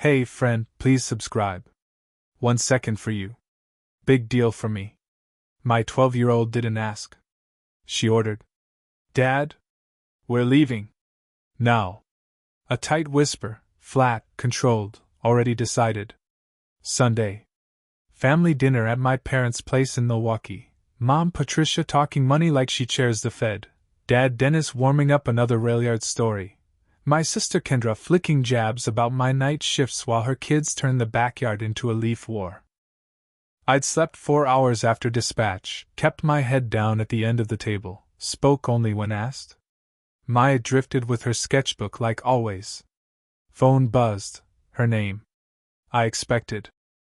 Hey friend, please subscribe. 1 second for you. Big deal for me. My 12-year-old didn't ask. She ordered. Dad? We're leaving. Now. A tight whisper, flat, controlled, already decided. Sunday. Family dinner at my parents' place in Milwaukee. Mom Patricia talking money like she chairs the Fed. Dad Dennis warming up another railyard story. My sister Kendra flicking jabs about my night shifts while her kids turn the backyard into a leaf war. I'd slept 4 hours after dispatch, kept my head down at the end of the table, spoke only when asked. Maya drifted with her sketchbook like always. Phone buzzed, her name. I expected.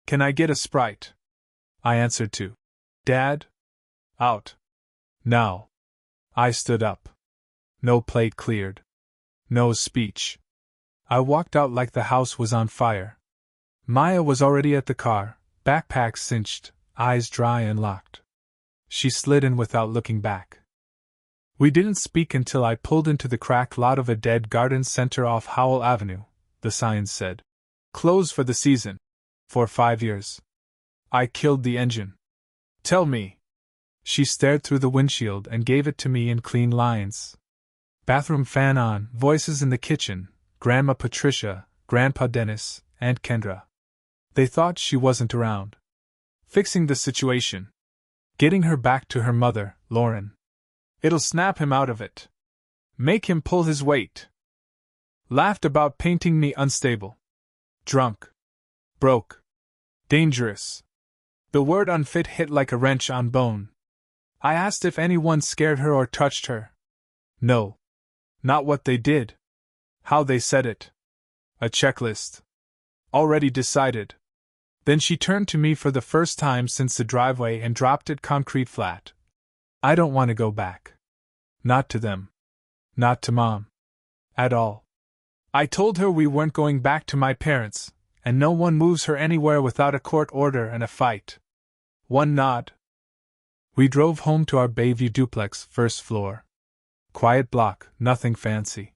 Can I get a Sprite? I answered to. Dad? Out. Now. I stood up. No plate cleared. No speech. I walked out like the house was on fire. Maya was already at the car, backpack cinched, eyes dry and locked. She slid in without looking back. We didn't speak until I pulled into the cracked lot of a dead garden center off Howell Avenue. The signs said, "Closed for the season. For 5 years." I killed the engine. Tell me. She stared through the windshield and gave it to me in clean lines. Bathroom fan on, voices in the kitchen, Grandma Patricia, Grandpa Dennis, Aunt Kendra. They thought she wasn't around. Fixing the situation. Getting her back to her mother, Lauren. It'll snap him out of it. Make him pull his weight. Laughed about painting me unstable. Drunk. Broke. Dangerous. The word unfit hit like a wrench on bone. I asked if anyone scared her or touched her. No. Not what they did. How they said it. A checklist. Already decided. Then she turned to me for the first time since the driveway and dropped it concrete flat. I don't want to go back. Not to them. Not to Mom. At all. I told her we weren't going back to my parents, and no one moves her anywhere without a court order and a fight. One nod. We drove home to our Bayview duplex, first floor. Quiet block, nothing fancy.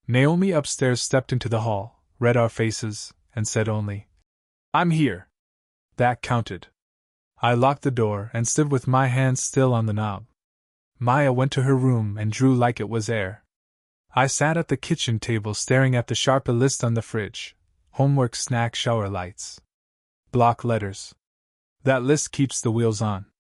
Naomi upstairs stepped into the hall, read our faces, and said only, "I'm here." That counted. I locked the door and stood with my hands still on the knob. Maya went to her room and drew like it was air. I sat at the kitchen table staring at the Sharpie list on the fridge. Homework, snack, shower lights. Block letters. That list keeps the wheels on.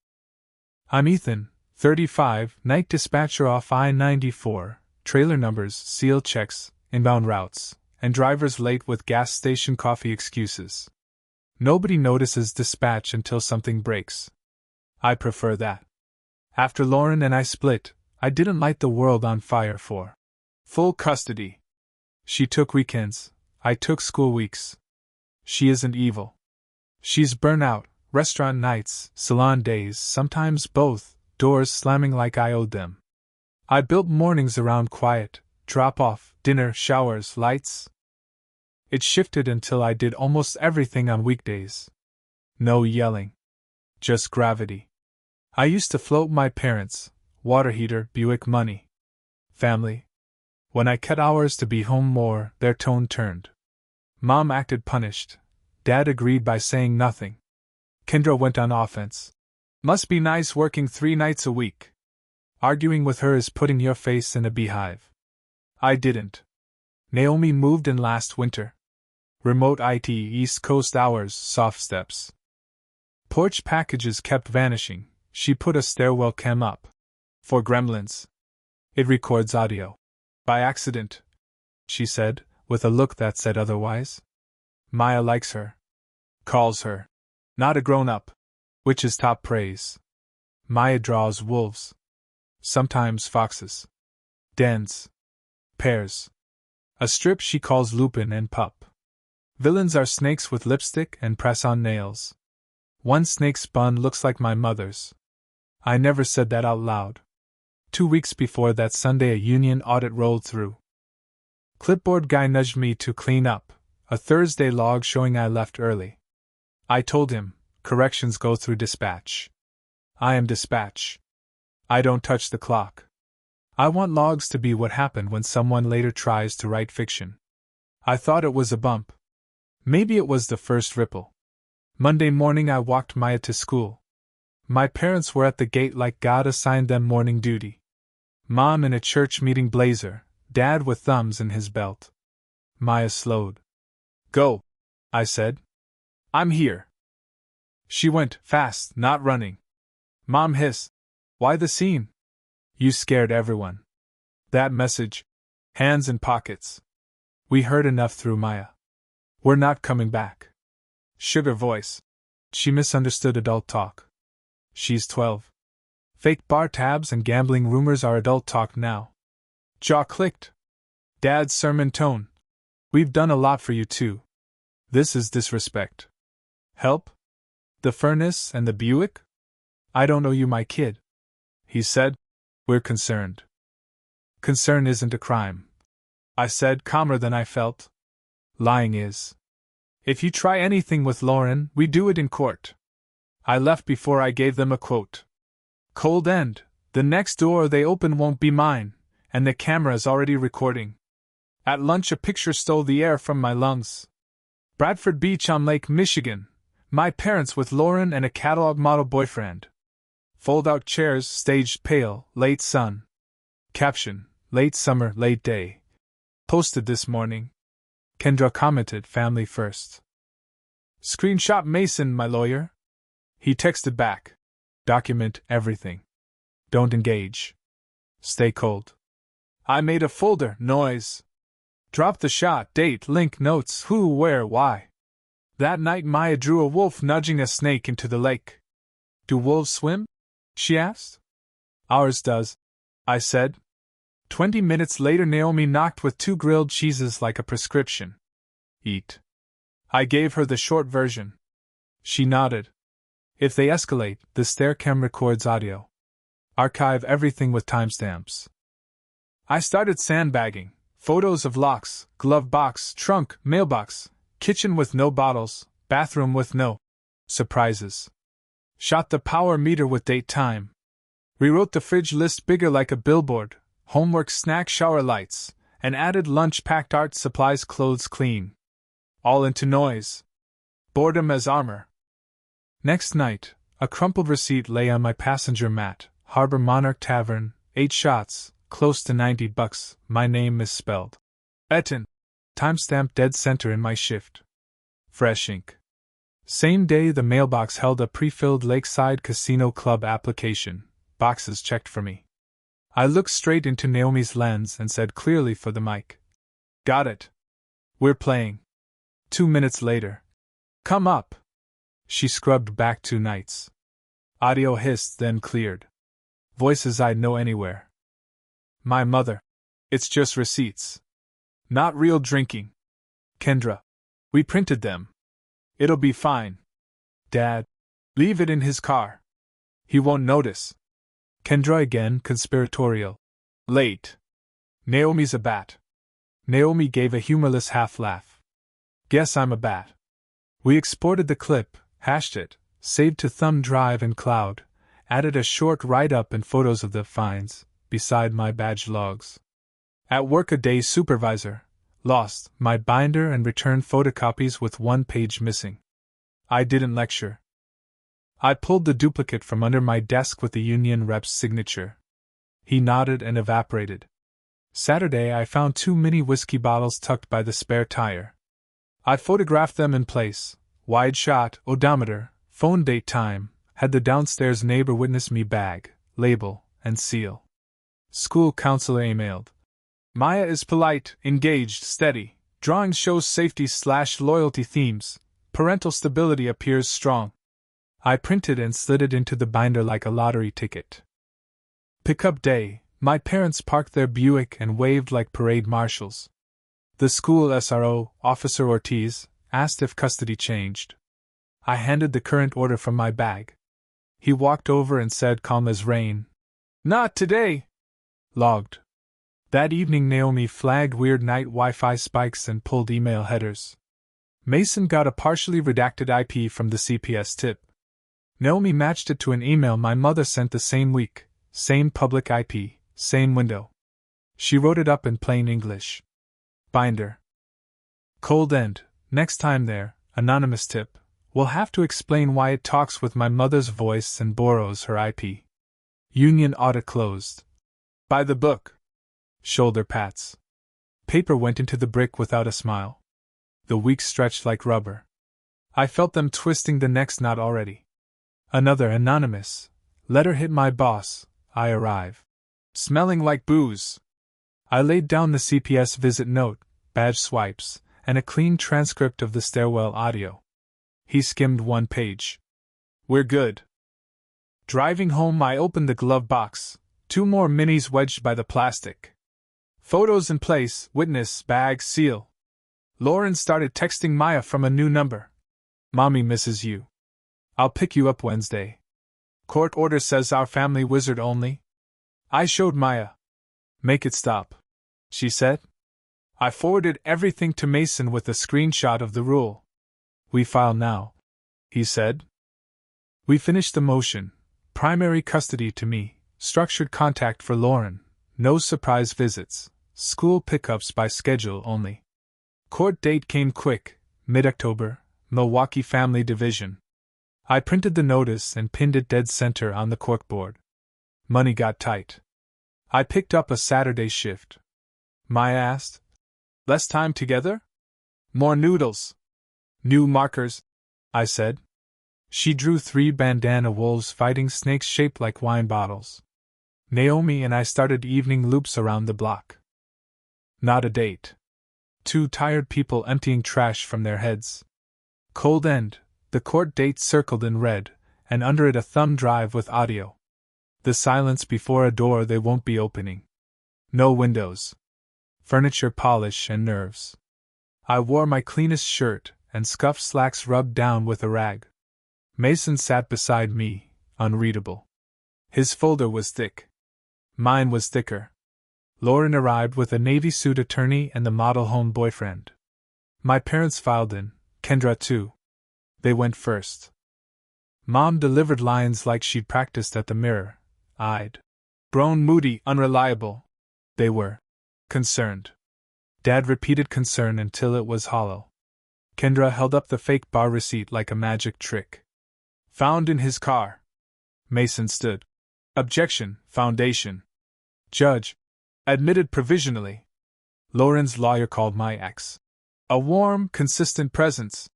I'm Ethan, 35, night dispatcher off I-94, trailer numbers, seal checks, inbound routes, and drivers late with gas station coffee excuses. Nobody notices dispatch until something breaks. I prefer that. After Lauren and I split, I didn't light the world on fire for full custody. She took weekends, I took school weeks. She isn't evil. She's burnout, restaurant nights, salon days, sometimes both, doors slamming like I owed them. I built mornings around quiet, drop-off, dinner, showers, lights. It shifted until I did almost everything on weekdays. No yelling. Just gravity. I used to float my parents, water heater, Buick money. Family. When I cut hours to be home more, their tone turned. Mom acted punished. Dad agreed by saying nothing. Kendra went on offense. Must be nice working 3 nights a week. Arguing with her is putting your face in a beehive. I didn't. Naomi moved in last winter. Remote IT, East Coast hours, soft steps. Porch packages kept vanishing. She put a stairwell cam up. For gremlins. It records audio. By accident, she said, with a look that said otherwise. Maya likes her. Calls her. Not a grown-up. Which is top praise. Maya draws wolves. Sometimes foxes. Dens. Pears. A strip she calls Lupin and Pup. Villains are snakes with lipstick and press-on nails. One snake spun looks like my mother's. I never said that out loud. 2 weeks before that Sunday a union audit rolled through. Clipboard guy nudged me to clean up, a Thursday log showing I left early. I told him, corrections go through dispatch. I am dispatch. I don't touch the clock. I want logs to be what happened when someone later tries to write fiction. I thought it was a bump. Maybe it was the first ripple. Monday morning I walked Maya to school. My parents were at the gate like God assigned them morning duty. Mom in a church meeting blazer, Dad with thumbs in his belt. Maya slowed. "Go," I said. "I'm here." She went, fast, not running. Mom hissed. "Why the scene? You scared everyone." That message. Hands in pockets. We heard enough through Maya. "We're not coming back." Sugar voice. She misunderstood adult talk. She's 12. Fake bar tabs and gambling rumors are adult talk now. Jaw clicked. Dad's sermon tone. "We've done a lot for you too. This is disrespect." "Help? The furnace and the Buick?" "I don't owe you my kid," he said. "We're concerned." "Concern isn't a crime," I said, calmer than I felt. "Lying is. If you try anything with Lauren, we do it in court." I left before I gave them a quote. Cold end. The next door they open won't be mine, and the camera's already recording. At lunch a picture stole the air from my lungs. Bradford Beach on Lake Michigan. My parents with Lauren and a catalog model boyfriend. Fold-out chairs, staged pale, late sun. Caption: late summer, late day. Posted this morning. Kendra commented, family first. Screenshot Mason, my lawyer. He texted back. Document everything. Don't engage. Stay cold. I made a folder, noise. Drop the shot, date, link, notes, who, where, why. That night Maya drew a wolf nudging a snake into the lake. Do wolves swim? She asked. Ours does, I said. 20 minutes later Naomi knocked with 2 grilled cheeses like a prescription. Eat. I gave her the short version. She nodded. If they escalate, the Staircam records audio. Archive everything with timestamps. I started sandbagging. Photos of locks, glove box, trunk, mailbox, kitchen with no bottles, bathroom with no surprises. Shot the power meter with date time. Rewrote the fridge list bigger like a billboard, homework, snack, shower lights, and added lunch packed, art supplies, clothes clean. All into noise. Boredom as armor. Next night, a crumpled receipt lay on my passenger mat. Harbor Monarch Tavern, 8 shots, close to $90, my name misspelled. Etten. Timestamp dead center in my shift. Fresh ink. Same day the mailbox held a pre-filled Lakeside Casino Club application, boxes checked for me. I looked straight into Naomi's lens and said clearly for the mic. Got it. We're playing. 2 minutes later. Come up. She scrubbed back 2 nights. Audio hissed, then cleared. Voices I'd know anywhere. My mother. It's just receipts. Not real drinking. Kendra. We printed them. It'll be fine. Dad. Leave it in his car. He won't notice. Kendra again, conspiratorial. Late. Naomi's a bat. Naomi gave a humorless half-laugh. Guess I'm a bat. We exported the clip, hashed it, saved to thumb drive and cloud, added a short write-up and photos of the finds, beside my badge logs. At work a day supervisor, lost my binder and returned photocopies with 1 page missing. I didn't lecture. I pulled the duplicate from under my desk with the union rep's signature. He nodded and evaporated. Saturday I found 2 mini whiskey bottles tucked by the spare tire. I photographed them in place, wide shot, odometer, phone date time, had the downstairs neighbor witness me bag, label, and seal. School counselor emailed. Maya is polite, engaged, steady. Drawings shows safety/loyalty themes. Parental stability appears strong. I printed and slid it into the binder like a lottery ticket. Pickup day. My parents parked their Buick and waved like parade marshals. The school SRO, Officer Ortiz, asked if custody changed. I handed the current order from my bag. He walked over and said calm as rain. Not today. Logged. That evening Naomi flagged weird night Wi-Fi spikes and pulled email headers. Mason got a partially redacted IP from the CPS tip. Naomi matched it to an email my mother sent the same week, same public IP, same window. She wrote it up in plain English. Binder. Cold end. Next time there, anonymous tip, will have to explain why it talks with my mother's voice and borrows her IP. Union audit closed. By the book. Shoulder pats. Paper went into the brick without a smile. The weeks stretched like rubber. I felt them twisting the next knot already. Another anonymous letter hit my boss. I arrive. Smelling like booze. I laid down the CPS visit note, badge swipes, and a clean transcript of the stairwell audio. He skimmed one page. We're good. Driving home, I opened the glove box, 2 more minis wedged by the plastic. Photos in place, witness, bag, seal. Lauren started texting Maya from a new number. Mommy misses you. I'll pick you up Wednesday. Court order says our family wizard only. I showed Maya. Make it stop, she said. I forwarded everything to Mason with a screenshot of the rule. We file now, he said. We finished the motion. Primary custody to me, structured contact for Lauren, no surprise visits, school pickups by schedule only. Court date came quick, mid-October, Milwaukee Family Division. I printed the notice and pinned it dead center on the corkboard. Money got tight. I picked up a Saturday shift. Maya asked, "Less time together?" "More noodles." "New markers," I said. She drew 3 bandana wolves fighting snakes shaped like wine bottles. Naomi and I started evening loops around the block. Not a date. 2 tired people emptying trash from their heads. Cold end, the court date circled in red, and under it a thumb drive with audio. The silence before a door they won't be opening. No windows. Furniture polish and nerves. I wore my cleanest shirt, and scuffed slacks rubbed down with a rag. Mason sat beside me, unreadable. His folder was thick. Mine was thicker. Lauren arrived with a Navy suit attorney and the model home boyfriend. My parents filed in, Kendra too. They went first. Mom delivered lines like she'd practiced at the mirror, eyed. Grown, moody, unreliable. They were. Concerned. Dad repeated concern until it was hollow. Kendra held up the fake bar receipt like a magic trick. Found in his car. Mason stood. Objection, foundation. Judge. Admitted provisionally. Lauren's lawyer called my ex. A warm, consistent presence.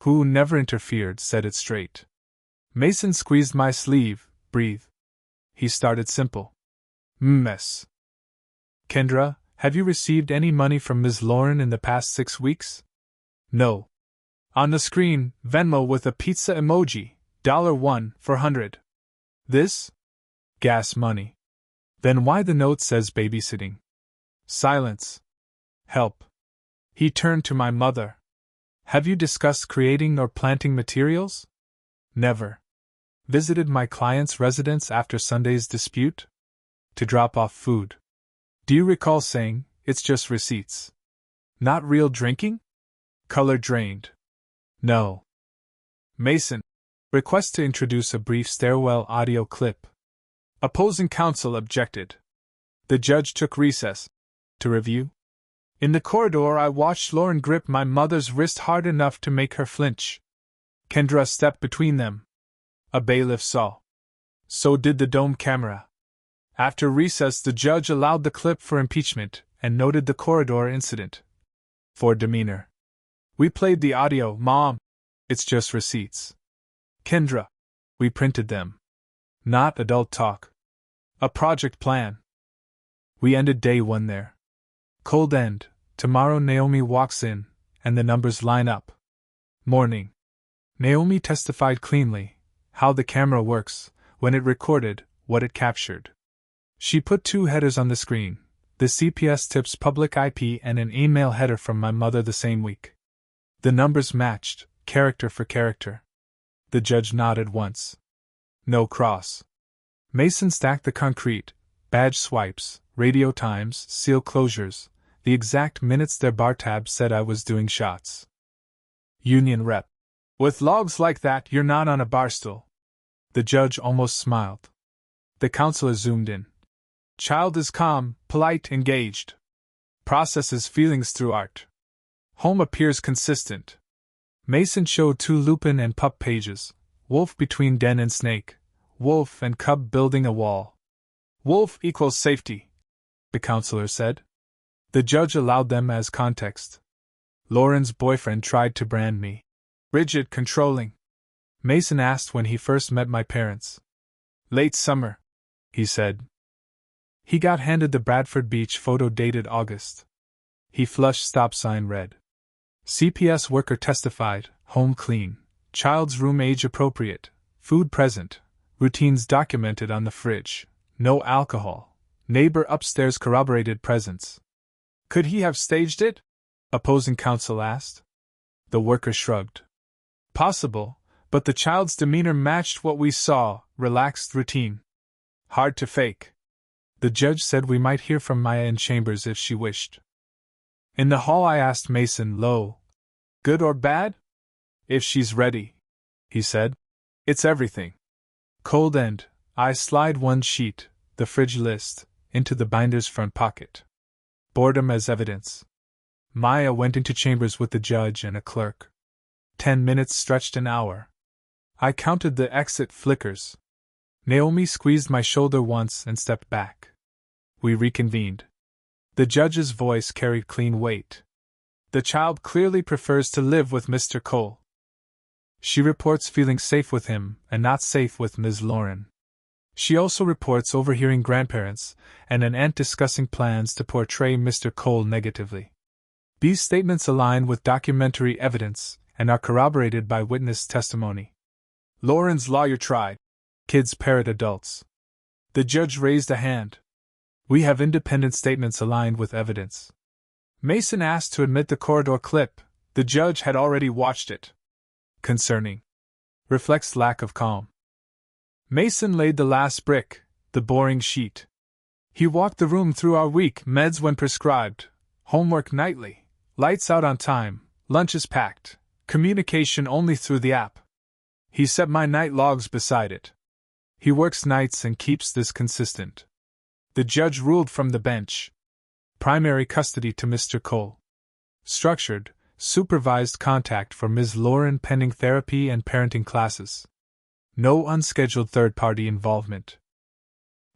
Who never interfered, said it straight. Mason squeezed my sleeve, breathe. He started simple. Mess. Kendra, have you received any money from Ms. Lauren in the past 6 weeks? No. On the screen, Venmo with a pizza emoji, $1 for 100. This? Gas money. Then why the note says babysitting? Silence. Help. He turned to my mother. Have you discussed creating or planting materials? Never. Visited my client's residence after Sunday's dispute? To drop off food. Do you recall saying, it's just receipts? Not real drinking? Color drained. No. Mason. Request to introduce a brief stairwell audio clip. Opposing counsel objected. The judge took recess. To review? In the corridor, I watched Lauren grip my mother's wrist hard enough to make her flinch. Kendra stepped between them. A bailiff saw. So did the dome camera. After recess, the judge allowed the clip for impeachment and noted the corridor incident. For demeanor. We played the audio, Mom. It's just receipts. Kendra. We printed them. Not adult talk. A project plan. We ended day 1 there. Cold end. Tomorrow Naomi walks in, and the numbers line up. Morning. Naomi testified cleanly, how the camera works, when it recorded, what it captured. She put 2 headers on the screen, the CPS tips public IP and an email header from my mother the same week. The numbers matched, character for character. The judge nodded once. No cross. Mason stacked the concrete, badge swipes, radio times, seal closures, the exact minutes their bar tab said I was doing shots. Union rep. With logs like that, you're not on a bar stool. The judge almost smiled. The counselor zoomed in. Child is calm, polite, engaged. Processes feelings through art. Home appears consistent, Mason showed 2 lupin and pup pages, wolf between den and snake, wolf and cub building a wall. Wolf equals safety, the counselor said. The judge allowed them as context. Lauren's boyfriend tried to brand me rigid, controlling. Mason asked when he first met my parents. Late summer, he said. He got handed the Bradford Beach photo dated August. He flushed stop sign red. CPS worker testified, home clean, child's room age appropriate, food present, routines documented on the fridge, no alcohol, neighbor upstairs corroborated presence. Could he have staged it? Opposing counsel asked. The worker shrugged. Possible, but the child's demeanor matched what we saw, relaxed routine. Hard to fake. The judge said we might hear from Maya in chambers if she wished. In the hall I asked Mason low, good or bad? If she's ready, he said. It's everything. Cold end, I slide 1 sheet, the fridge list, into the binder's front pocket. Boredom as evidence. Maya went into chambers with the judge and a clerk. 10 minutes stretched an hour. I counted the exit flickers. Naomi squeezed my shoulder once and stepped back. We reconvened. The judge's voice carried clean weight. The child clearly prefers to live with Mr. Cole. She reports feeling safe with him and not safe with Ms. Lauren. She also reports overhearing grandparents and an aunt discussing plans to portray Mr. Cole negatively. These statements align with documentary evidence and are corroborated by witness testimony. Lauren's lawyer tried. Kids parrot adults. The judge raised a hand. We have independent statements aligned with evidence. Mason asked to admit the corridor clip. The judge had already watched it. Concerning. Reflects lack of calm. Mason laid the last brick, the boring sheet. He walked the room through our week, meds when prescribed, homework nightly, lights out on time, lunches packed, communication only through the app. He set my night logs beside it. He works nights and keeps this consistent. The judge ruled from the bench. Primary custody to Mr. Cole. Structured, supervised contact for Ms. Lauren pending therapy and parenting classes. No unscheduled third-party involvement.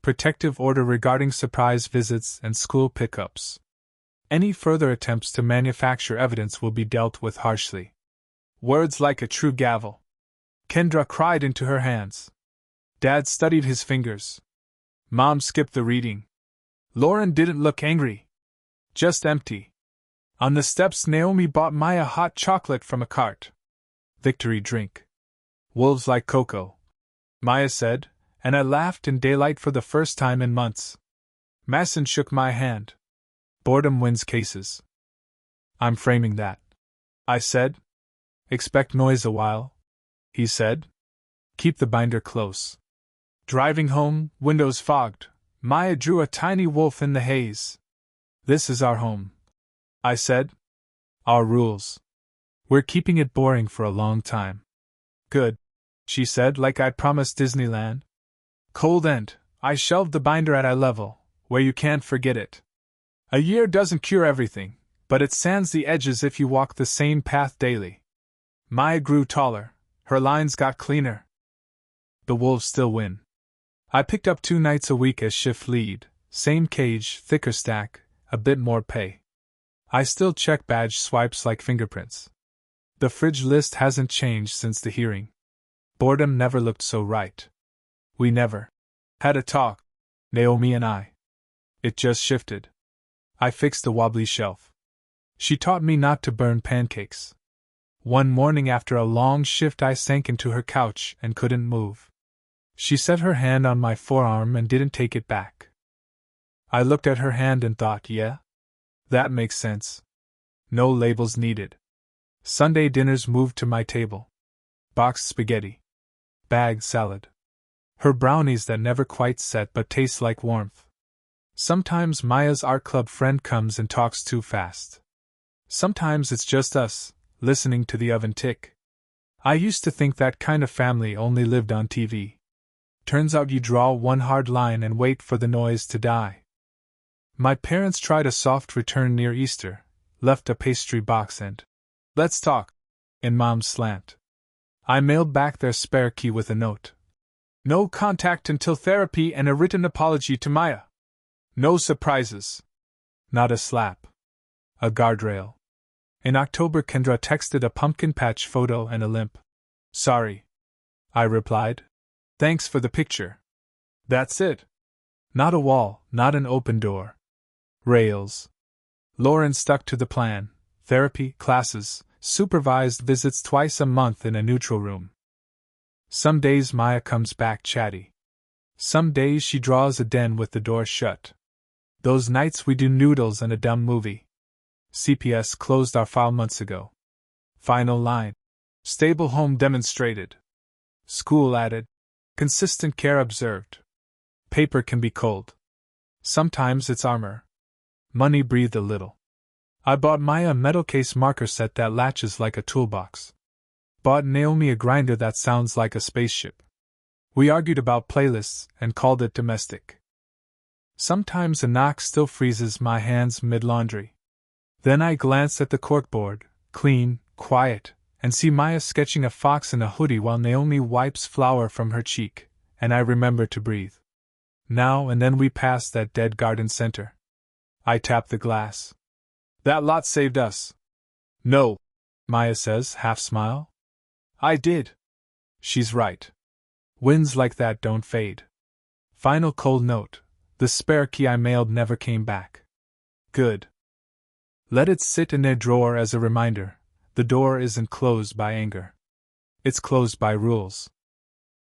Protective order regarding surprise visits and school pickups. Any further attempts to manufacture evidence will be dealt with harshly. Words like a true gavel. Kendra cried into her hands. Dad studied his fingers. Mom skipped the reading. Lauren didn't look angry. Just empty. On the steps, Naomi bought Maya hot chocolate from a cart. Victory drink. Wolves like cocoa, Maya said, and I laughed in daylight for the first time in months. Mason shook my hand. Boredom wins cases. I'm framing that, I said. Expect noise a while, he said. Keep the binder close. Driving home, windows fogged, Maya drew a tiny wolf in the haze. This is our home, I said. Our rules. We're keeping it boring for a long time. Good, she said, like I'd promised Disneyland. Cold end, I shelved the binder at eye level, where you can't forget it. A year doesn't cure everything, but it sands the edges if you walk the same path daily. Maya grew taller, her lines got cleaner. The wolves still win. I picked up 2 nights a week as shift lead, same cage, thicker stack, a bit more pay. I still check badge swipes like fingerprints. The fridge list hasn't changed since the hearing. Boredom never looked so right. We never had a talk, Naomi and I. It just shifted. I fixed the wobbly shelf. She taught me not to burn pancakes. One morning after a long shift I sank into her couch and couldn't move. She set her hand on my forearm and didn't take it back. I looked at her hand and thought, yeah? That makes sense. No labels needed. Sunday dinners moved to my table. Boxed spaghetti. Bagged salad. Her brownies that never quite set but taste like warmth. Sometimes Maya's art club friend comes and talks too fast. Sometimes it's just us, listening to the oven tick. I used to think that kind of family only lived on TV. Turns out you draw one hard line and wait for the noise to die. My parents tried a soft return near Easter, left a pastry box and, let's talk, in Mom's slant. I mailed back their spare key with a note. No contact until therapy and a written apology to Maya. No surprises. Not a slap. A guardrail. In October, Kendra texted a pumpkin patch photo and a limp. Sorry. I replied. Thanks for the picture. That's it. Not a wall, not an open door. Rails. Lauren stuck to the plan: therapy, classes, supervised visits twice a month in a neutral room. Some days Maya comes back chatty. Some days she draws a den with the door shut. Those nights we do noodles and a dumb movie. CPS closed our file months ago. Final line. Stable home demonstrated. School added. Consistent care observed. Paper can be cold. Sometimes it's armor. Money breathed a little. I bought Maya a metal case marker set that latches like a toolbox. Bought Naomi a grinder that sounds like a spaceship. We argued about playlists and called it domestic. Sometimes a knock still freezes my hands mid-laundry. Then I glance at the corkboard, clean, quiet, and see Maya sketching a fox in a hoodie while Naomi wipes flour from her cheek, and I remember to breathe. Now and then we pass that dead garden center. I tap the glass. That lot saved us. No, Maya says, half-smile. I did. She's right. Winds like that don't fade. Final cold note: the spare key I mailed never came back. Good. Let it sit in their drawer as a reminder: the door isn't closed by anger. It's closed by rules.